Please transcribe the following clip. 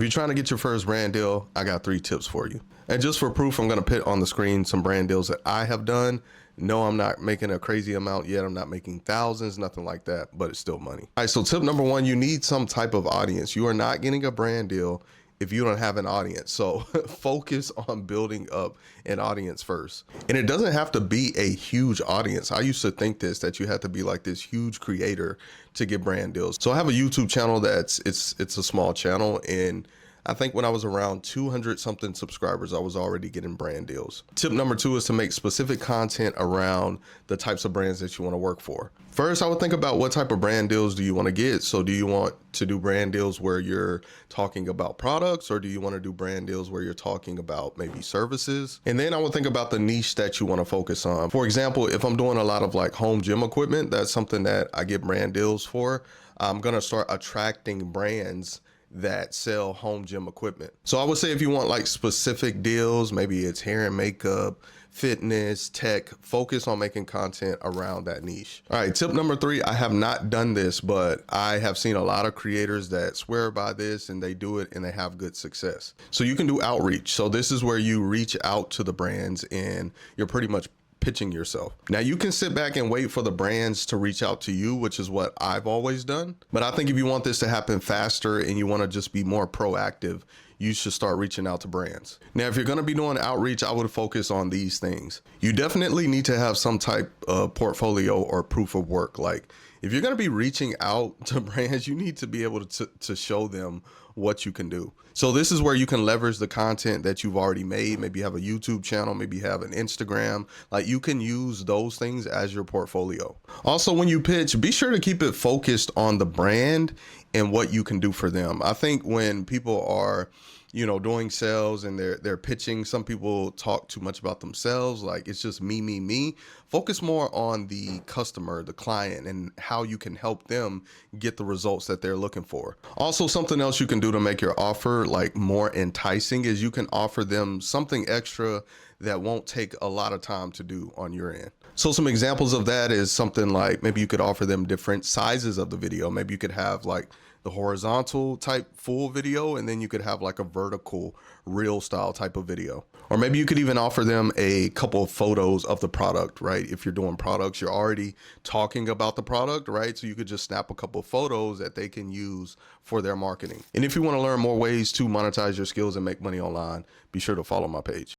If you're trying to get your first brand deal, I got 3 tips for you. And just for proof, I'm going to put on the screen some brand deals that I have done. No, I'm not making a crazy amount yet. I'm not making thousands, nothing like that, but it's still money. All right, so tip number 1, you need some type of audience. You are not getting a brand deal if you don't have an audience. So focus on building up an audience first. And it doesn't have to be a huge audience. I used to think that you had to be like this huge creator to get brand deals. So I have a YouTube channel that's it's a small channel, and I think when I was around 200 something subscribers, I was already getting brand deals. Tip number 2 is to make specific content around the types of brands that you want to work for. First, I would think about what type of brand deals do you want to get? So do you want to do brand deals where you're talking about products, or do you want to do brand deals where you're talking about maybe services? And then I would think about the niche that you want to focus on. For example, if I'm doing a lot of like home gym equipment, that's something that I get brand deals for. I'm going to start attracting brands that sell home gym equipment. So I would say if you want like specific deals, maybe it's hair and makeup, fitness, tech, focus on making content around that niche. All right, tip number 3, I have not done this, but I have seen a lot of creators that swear by this and they do it and they have good success. So you can do outreach. So this is where you reach out to the brands and you're pretty much pitching yourself. Now you can sit back and wait for the brands to reach out to you, which is what I've always done. But I think if you want this to happen faster and you want to just be more proactive, you should start reaching out to brands. Now, if you're going to be doing outreach, I would focus on these things. You definitely need to have some type of portfolio or proof of work. Like if you're going to be reaching out to brands, you need to be able to show them what you can do. So this is where you can leverage the content that you've already made. Maybe you have a YouTube channel, maybe you have an Instagram. Like you can use those things as your portfolio. Also, when you pitch, be sure to keep it focused on the brand and what you can do for them. I think when people are, doing sales and they're pitching, some people talk too much about themselves. Like it's just me. Focus more on the customer, the client, and how you can help them get the results that they're looking for. Also, something else you can do to make your offer like more enticing is you can offer them something extra that won't take a lot of time to do on your end. So some examples of that is something like maybe you could offer them different sizes of the video. Maybe you could have like the horizontal type full video, and then you could have like a vertical reel style type of video. Or maybe you could even offer them a couple of photos of the product, right? If you're doing products, you're already talking about the product, right? So you could just snap a couple of photos that they can use for their marketing. And if you want to learn more ways to monetize your skills and make money online, be sure to follow my page.